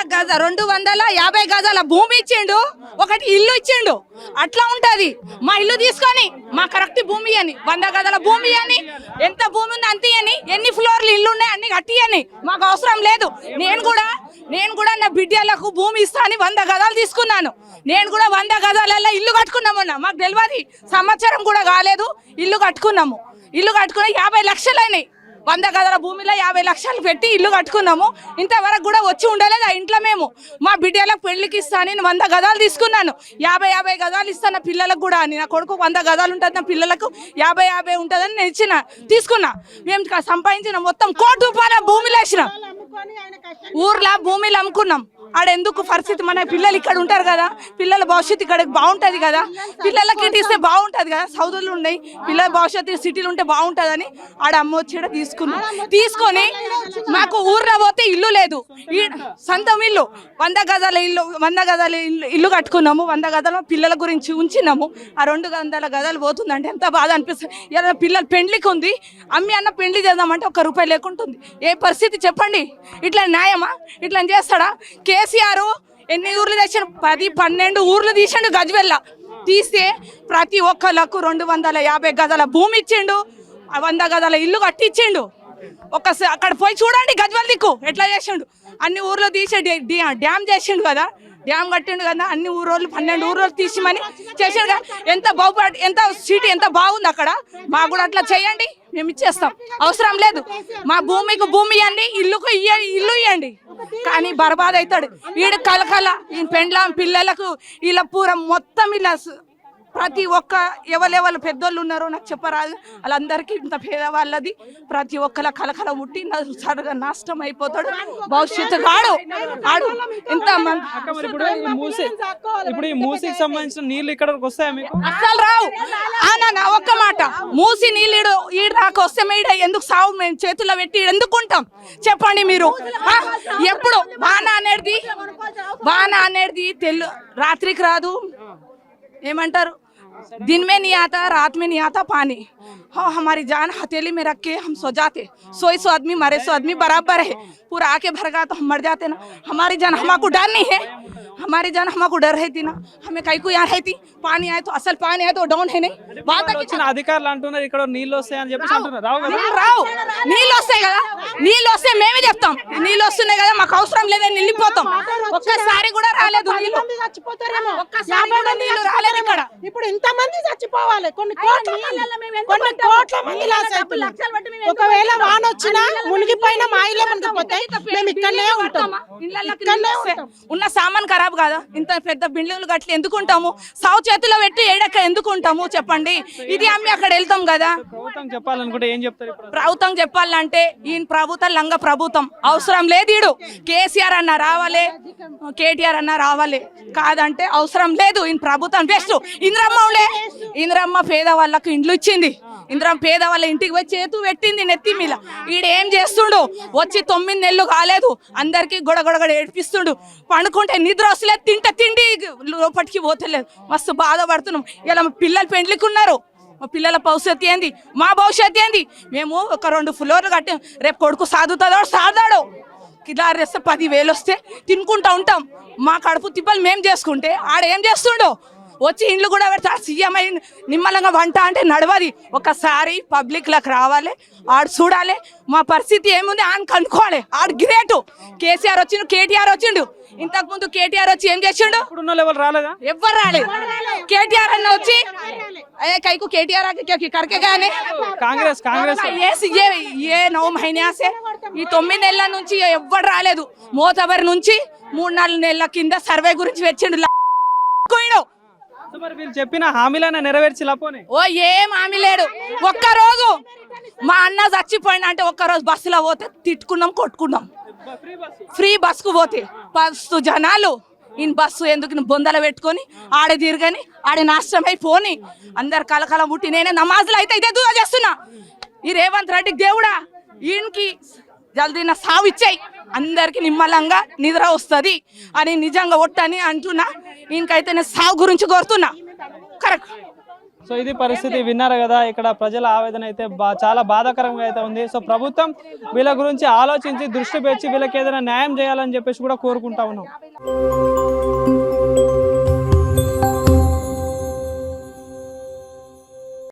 250 గజాల భూమి ఇచ్చిండు, ఒకటి ఇల్లు ఇచ్చిండు. అట్లా ఉంటది. మా ఇల్లు తీసుకొని మా కరెక్ట్ భూమి అని 100 గజాల భూమి అని, ఎంత భూమి ఉంది అంతే అని, ఎన్ని ఫ్లోర్లు ఇల్లు ఉన్నాయి అన్ని కట్టి అని. మాకు అవసరం లేదు. నేను కూడా నా బిడ్డలకు భూమి ఇస్తా అని 100 గజాలు తీసుకున్నాను. నేను కూడా 100 గజాలలో ఇల్లు కట్టుకున్నామన్నా. మాకు తెలియదు, సంవత్సరం కూడా కాలేదు ఇల్లు కట్టుకున్నాము. ఇల్లు కట్టుకుని 50 లక్షలు అయినాయి. 100 గజాల భూమిలో 50 లక్షలు పెట్టి ఇల్లు కట్టుకున్నాము. ఇంతవరకు కూడా వచ్చి ఉండలేదు ఆ ఇంట్లో. మేము మా బిడ్డలకు పెళ్లికి ఇస్తాను, 100 గజాలు తీసుకున్నాను. 50 గజాలు ఇస్తాను నా పిల్లలకు కూడా అని. నా కొడుకు 100 గజాలు ఉంటుంది, నా పిల్లలకు 50 ఉంటుందని నేను తీసుకున్నా. మేము సంపాదించిన మొత్తం ₹1 కోటి భూమిలో వేసినాం. ఊర్లో భూమిలో అమ్ముకున్నాం. ఆడెందుకు పరిస్థితి, మన పిల్లలు ఇక్కడ ఉంటారు కదా, పిల్లల భవిష్యత్తు ఇక్కడ బాగుంటుంది కదా, పిల్లలకి ఇస్తే బాగుంటుంది కదా, సౌదులు ఉన్నాయి, పిల్లల భవిష్యత్తు సిటీలు ఉంటే బాగుంటుందని ఆడ అమ్మ వచ్చి తీసుకొని మాకు ఊర్లో పోతే ఇల్లు లేదు, సొంతం ఇల్లు 100 గజాల ఇల్లు కట్టుకున్నాము. 100 గజాలు పిల్లల గురించి ఉంచినాము. ఆ 200 గజాలు పోతుందంటే ఎంత బాధ అనిపిస్తుంది. ఇలా పిల్లలు పెండ్లికి ఉంది, అమ్మి అన్న పెండ్లి చేద్దామంటే ₹1 లేకుంటుంది. ఏ పరిస్థితి చెప్పండి? ఇట్లా న్యాయమా? ఇట్లా చేస్తాడా? కేసీఆర్ ఎన్ని ఊర్లు తెచ్చాడు? 10-12 ఊర్లు తీసిండు. గజ్వెల్ల తీస్తే ప్రతి ఒక్కళ్ళకు 250 గజాల భూమి ఇచ్చిండు, 100 గజాల ఇల్లు కట్టించిండు. అక్కడ పోయి చూడండి గజ్వెల్ దిక్కు ఎట్లా చేసిండు. అన్ని ఊర్లో తీసే డ్యామ్ చేసిండు కదా, డ్యామ్ కట్టిండు కదా. అన్ని ఊరోళ్ళు 12 ఊరోళ్ళు తీసిమని చేసిండు కదా. ఎంత సిటీ ఎంత బాగుంది అక్కడ. మాకు కూడా అట్లా చేయండి, మేము ఇచ్చేస్తాం. అవసరం లేదు. మా భూమికి భూమి ఇవ్వండి, ఇల్లుకు ఇల్లు ఇవ్వండి. కానీ బర్బాద్ అవుతాడు వీడు. కలకల ఈ పెండ్లాం పిల్లలకు ఇలా పూరం మొత్తం ఇలా ప్రతి ఒక్క ఎవరెవరు పెద్దోళ్ళు ఉన్నారో నాకు చెప్పరాదు, వాళ్ళందరికీ ఇంత పేదవాళ్ళది. ప్రతి ఒక్కల కలకల ఉట్టి సరిగా నష్టం అయిపోతాడు. భవిష్యత్తు ఆడు ఇంత ఇప్పుడు ఈ మూసీకి సంబంధించిన నీళ్లు ఇక్కడికి వస్తాయా మీకు? అస్సలు రావు. ఒక్క మాట, మూసి నీళ్ళు ఈడు రాక వస్తే ఈడ ఎందుకు సాగు మేము చేతుల్లో పెట్టి ఎందుకుంటాం చెప్పండి మీరు? ఎప్పుడు బాణ అనేది రాత్రికి రాదు. ఏమంటారు? दिन में नहीं आता, रात में नहीं आता पानी. हाँ, हमारी जान हथेली में रख के हम सो जाते. 100 आदमी मरे 100 आदमी बराबर है. पूरा आके भरगा तो हम मर जाते ना. हमारी जान हमको डर नहीं है. हमारी जान हमको डर रहती ना. हमें कहीं को यहाँ रहती. पानी आए तो असल पानी आए तो डाउन है नहीं. बात వచ్చిన అధికారులు అంటున్నారు ఇక్కడ నీళ్ళు వస్తాయని చెప్పేసి అంటున్నారు. రావు. నీళ్ళు వస్తాయి కదా, నీళ్ళు వస్తే మేమే చెప్తాం. నీళ్ళు వస్తున్నాయి కదా, మాకు అవసరం లేదని వెళ్ళిపోతాం. ఒక్కసారి కూడా రాలేదు నీళ్ళు. ఒక్కసారి కూడా నీళ్ళు రాలేదు ఇక్కడ. ఇప్పుడు ఇంతమంది చచ్చిపోవాలి, కొన్ని కోట్ల మంది లాస్ అవుతున్నారు. ఒకవేళ వాన వచ్చినా మునిగిపోయినా మా ఇళ్ళే మునిగిపోతాయి. మేము ఇక్కడనే ఉంటాం. ఉన్న సామాన్ ఖరాబ్ కాదా? ఇంత పెద్ద బిల్డింగ్లు కట్టి ఎందుకుంటాము? సావు చేతిలో పెట్టి ఏడక్క ఎందుకుంటాము చెప్పండి? ఇది అమ్మి అక్కడ వెళ్తాం కదా. ప్రభుత్వం చెప్పాలనుకుంటే ఏం చెప్తారు? ప్రభుత్వం చెప్పాలంటే ఈయన ప్రభుత్వం లంగ ప్రభుత్వం. అవసరం లేదు. ఈడు కేసీఆర్ అన్న రావాలి, కేటీఆర్ అన్న రావాలి. కాదంటే అవసరం లేదు. ఈయన ప్రభుత్వం బెస్ట్. ఇంద్రమ్మ పేదవాళ్ళకు ఇండ్లు ఇచ్చింది. ఇంద్రమ్మ పేదవాళ్ళ ఇంటికి వచ్చి చేతు పెట్టింది నెత్తి మీద. ఈడేం చేస్తుండు? వచ్చి 9 నెలలు కాలేదు, అందరికి గొడగొడగడ ఏడిపిస్తుండు. పండుకుంటే నిద్ర వస్తలేదు, తిండి లోపలికి పోతలేదు. మస్తు బాధపడుతున్నాం. ఇలా మా పిల్లలు పెండ్లికి ఉన్నారు. మా పిల్లల భవిష్యత్తు ఏంది, మా భవిష్యత్తు ఏంది? మేము ఒక 2 ఫ్లోర్లు కట్టి రేపు కొడుకు సాధాడు కిదారేస్తే 10,000 వస్తే తినుకుంటా ఉంటాం. మా కడుపు తిప్పలు మేము చేసుకుంటే ఆడేం చేస్తుండో? వచ్చి ఇండ్లు కూడా పెడతాడు. సీఎం అయి నిమ్మలంగా వంట అంటే నడవది. ఒకసారి పబ్లిక్లకు రావాలి, ఆడు చూడాలి మా పరిస్థితి ఏముంది అని కనుక్కోవాలి. ఆడు గ్రేటు. కేసీఆర్ వచ్చిండు, కేటీఆర్ వచ్చిండు. ఇంతకు ముందు కేటీఆర్ వచ్చి ఏం చేసిండు? ఎవరు రాలేదు. కేటీఆర్ అన్న వచ్చి కైకు కేటీఆర్ కరకే గానే కాంగ్రెస్ ఏ 9 మहीने से ఈ 9 నెలల నుంచి ఎవ్వరు రాలేదు. మోతబరి నుంచి 3-4 నెలల కింద సర్వే గురించి వచ్చిండు. మరి వీళ్ళు చెప్పిన హామీలైనా నెరవేర్చిపోనే? ఓ ఏం హామీ లేడు. ఒక్కరోజు మా అన్న చచ్చిపోయినా అంటే ఒక్కరోజు బస్సులో పోతే తిట్టుకున్నాం, కొట్టుకున్నాం. ఫ్రీ బస్కు పోతే 10 జనాలు ఈయన బస్సు ఎందుకు బొందల పెట్టుకొని ఆడే తిరగని ఆడే నాశనం అయిపోని అందరు కలకల ముట్టి నేనే నమాజులు అయితే ఇదే దూరం చేస్తున్నా. ఈ రేవంత్ రెడ్డికి దేవుడా ఈయనకి జల్దీ నా సావు ఇచ్చాయి, అందరికి నిమ్మలంగా నిద్ర వస్తుంది అని నిజంగా ఒట్టని అంటున్నా. ఈయనకైతే నేను సావు గురించి కోరుతున్నా. కరెక్ట్ సో ఇది పరిస్థితి, విన్నారు కదా. ఇక్కడ ప్రజల ఆవేదన అయితే చాలా బాధాకరంగా అయితే ఉంది. సో ప్రభుత్వం వీళ్ళ గురించి ఆలోచించి దృష్టి పెట్టి వీళ్ళకి ఏదైనా న్యాయం చేయాలని చెప్పేసి కూడా కోరుకుంటా ఉన్నాం.